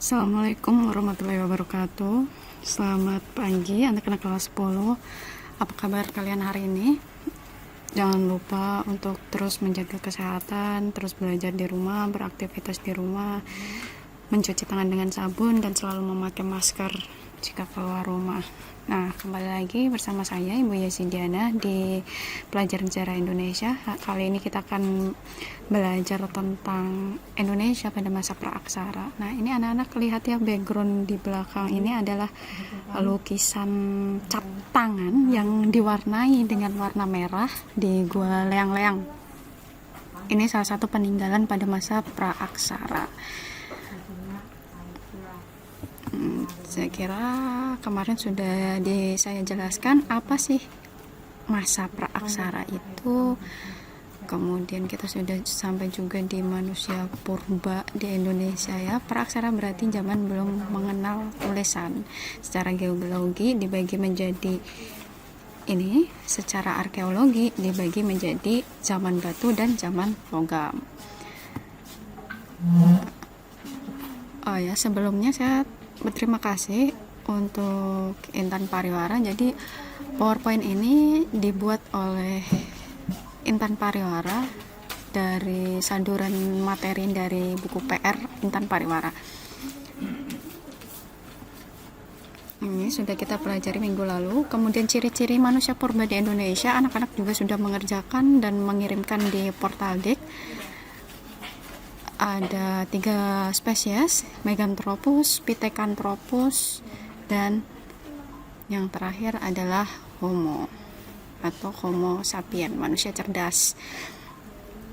Assalamualaikum warahmatullahi wabarakatuh. Selamat pagi anak-anak kelas 10. Apa kabar kalian hari ini? Jangan lupa untuk terus menjaga kesehatan, terus belajar di rumah, beraktivitas di rumah, mencuci tangan dengan sabun, dan selalu memakai masker jika keluar rumah. Nah, kembali lagi bersama saya Ibu Yasidiana di Pelajaran Sejarah Indonesia. Kali ini kita akan belajar tentang Indonesia pada masa praaksara. Nah, ini anak-anak lihat ya, background di belakang ini adalah lukisan cap tangan yang diwarnai dengan warna merah di Gua Leang-Leang. Ini salah satu peninggalan pada masa praaksara. Saya kira kemarin sudah saya jelaskan apa sih masa praaksara itu. Kemudian kita sudah sampai juga di manusia purba di Indonesia ya. Praaksara berarti zaman belum mengenal tulisan. Secara geologi dibagi menjadi ini, secara arkeologi dibagi menjadi zaman batu dan zaman logam. Oh ya, sebelumnya saya berterima kasih untuk Intan Pariwara. Jadi PowerPoint ini dibuat oleh Intan Pariwara dari saduran materi dari buku PR Intan Pariwara. Ini sudah kita pelajari minggu lalu. Kemudian ciri-ciri manusia purba di Indonesia, anak-anak juga sudah mengerjakan dan mengirimkan di portal DIK. Ada 3 spesies, Meganthropus, Pithecanthropus, dan yang terakhir adalah Homo atau Homo sapien, manusia cerdas.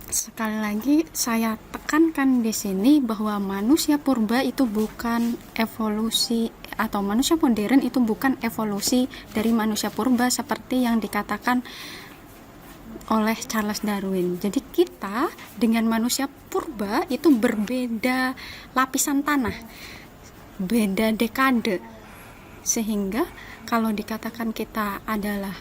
Sekali lagi saya tekankan di sini bahwa manusia purba itu bukan evolusi, atau manusia modern itu bukan evolusi dari manusia purba seperti yang dikatakan oleh Charles Darwin. Jadi kita dengan manusia purba itu berbeda lapisan tanah, beda dekade. Sehingga kalau dikatakan kita adalah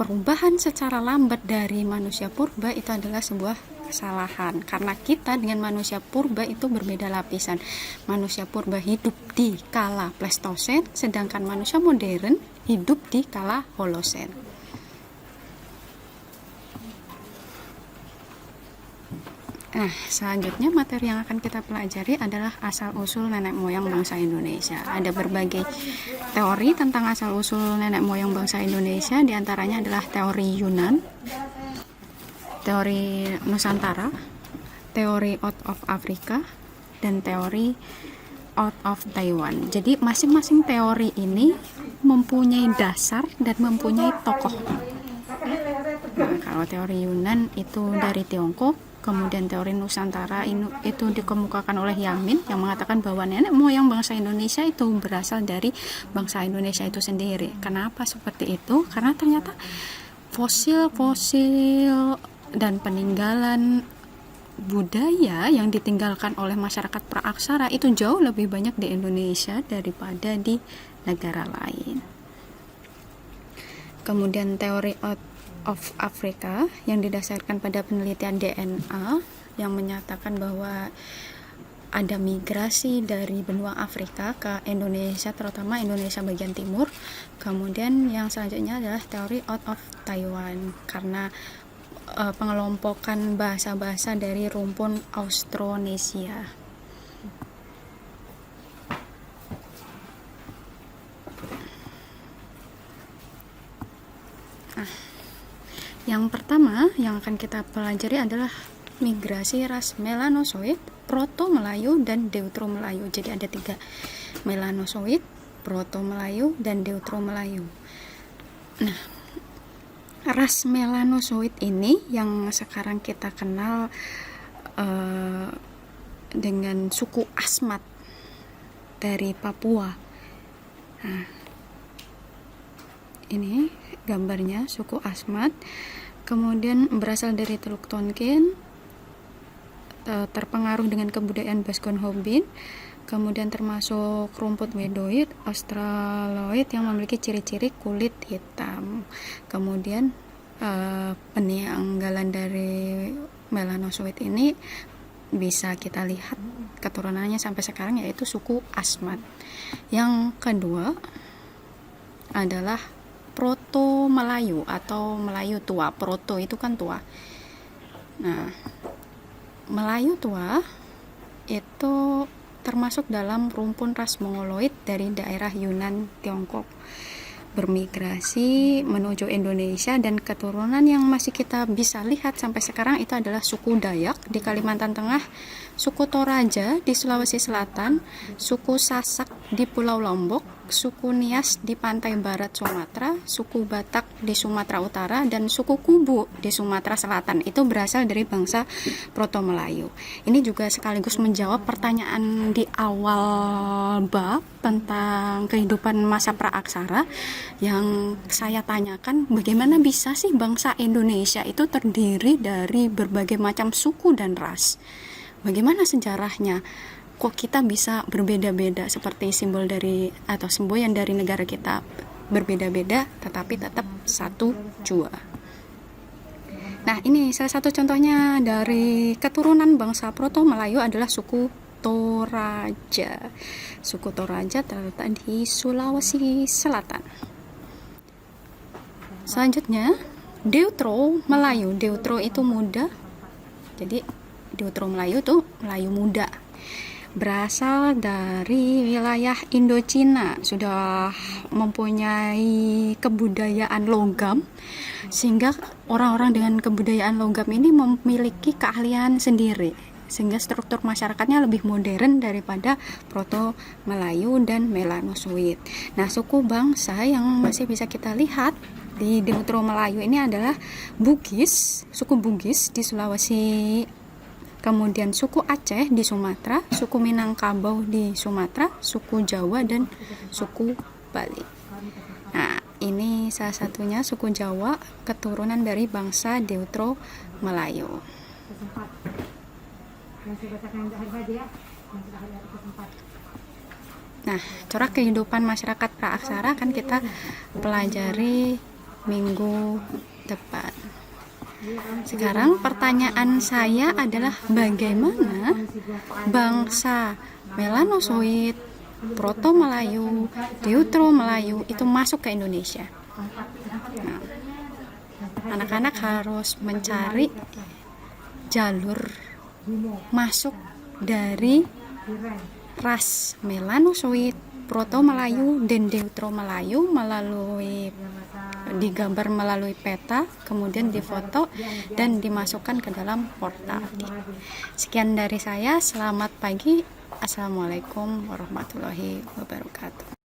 perubahan secara lambat dari manusia purba, itu adalah sebuah kesalahan. Karena kita dengan manusia purba itu berbeda lapisan. Manusia purba hidup di kala Pleistosen, sedangkan manusia modern hidup di kala Holosen. Nah, selanjutnya materi yang akan kita pelajari adalah asal-usul nenek moyang bangsa Indonesia. Ada berbagai teori tentang asal-usul nenek moyang bangsa Indonesia, diantaranya adalah teori Yunan, teori Nusantara, teori out of Africa, dan teori out of Taiwan. Jadi masing-masing teori ini mempunyai dasar dan mempunyai tokoh. Nah, kalau teori Yunan itu dari Tiongkok. Kemudian teori Nusantara itu dikemukakan oleh Yamin yang mengatakan bahwa nenek moyang bangsa Indonesia itu berasal dari bangsa Indonesia itu sendiri. Kenapa seperti itu? Karena ternyata fosil-fosil dan peninggalan budaya yang ditinggalkan oleh masyarakat praaksara itu jauh lebih banyak di Indonesia daripada di negara lain. Kemudian teori out of Africa yang didasarkan pada penelitian DNA yang menyatakan bahwa ada migrasi dari benua Afrika ke Indonesia, terutama Indonesia bagian timur. Kemudian yang selanjutnya adalah teori out of Taiwan karena pengelompokan bahasa-bahasa dari rumpun Austronesia. Yang pertama yang akan kita pelajari adalah migrasi ras Melanozoid, Proto-Melayu, dan Deutero-Melayu. Jadi ada 3, Melanozoid, Proto-Melayu, dan Deutero-Melayu. Nah, ras Melanozoid ini yang sekarang kita kenal dengan suku Asmat dari Papua. Nah, ini gambarnya suku Asmat, kemudian berasal dari Teluk Tonkin, terpengaruh dengan kebudayaan Basgon Hobbin, kemudian termasuk rumput Wedoid, Australoid yang memiliki ciri-ciri kulit hitam. Kemudian peninggalan dari Melanozoid ini bisa kita lihat keturunannya sampai sekarang, yaitu suku Asmat. Yang kedua adalah Proto Melayu atau Melayu tua. Proto itu kan tua. Nah, Melayu tua itu termasuk dalam rumpun ras Mongoloid dari daerah Yunan, Tiongkok, bermigrasi menuju Indonesia, dan keturunan yang masih kita bisa lihat sampai sekarang itu adalah suku Dayak di Kalimantan Tengah, suku Toraja di Sulawesi Selatan, suku Sasak di Pulau Lombok, suku Nias di pantai barat Sumatera, suku Batak di Sumatera Utara, dan suku Kubu di Sumatera Selatan. Itu berasal dari bangsa Proto Melayu. Ini juga sekaligus menjawab pertanyaan di awal bab tentang kehidupan masa praaksara yang saya tanyakan, bagaimana bisa sih bangsa Indonesia itu terdiri dari berbagai macam suku dan ras? Bagaimana sejarahnya? Kok kita bisa berbeda-beda, seperti simbol dari atau semboyan dari negara kita berbeda-beda tetapi tetap satu jua. Nah, ini salah satu contohnya dari keturunan bangsa Proto Melayu adalah suku Toraja. Suku Toraja terletak di Sulawesi Selatan. Selanjutnya, Deutro Melayu. Deutro itu muda. Jadi Deutro Melayu itu Melayu muda. Berasal dari wilayah Indochina, sudah mempunyai kebudayaan logam, sehingga orang-orang dengan kebudayaan logam ini memiliki keahlian sendiri, sehingga struktur masyarakatnya lebih modern daripada Proto Melayu dan Melanozoid. Nah, suku bangsa yang masih bisa kita lihat di Deutro Melayu ini adalah Bugis, suku Bugis di Sulawesi, kemudian suku Aceh di Sumatera, suku Minangkabau di Sumatera, suku Jawa, dan suku Bali. Nah, ini salah satunya suku Jawa, keturunan dari bangsa Deutro Melayu. Nah, corak kehidupan masyarakat praaksara akan kita pelajari minggu depan. Sekarang pertanyaan saya adalah, bagaimana bangsa Melanozoid, Proto Melayu, Deutro Melayu itu masuk ke Indonesia? Nah, anak-anak harus mencari jalur masuk dari ras Melanozoid, Proto Melayu, dan Deutro Melayu digambar melalui peta, kemudian difoto dan dimasukkan ke dalam portal. Sekian dari saya, selamat pagi. Assalamualaikum warahmatullahi wabarakatuh.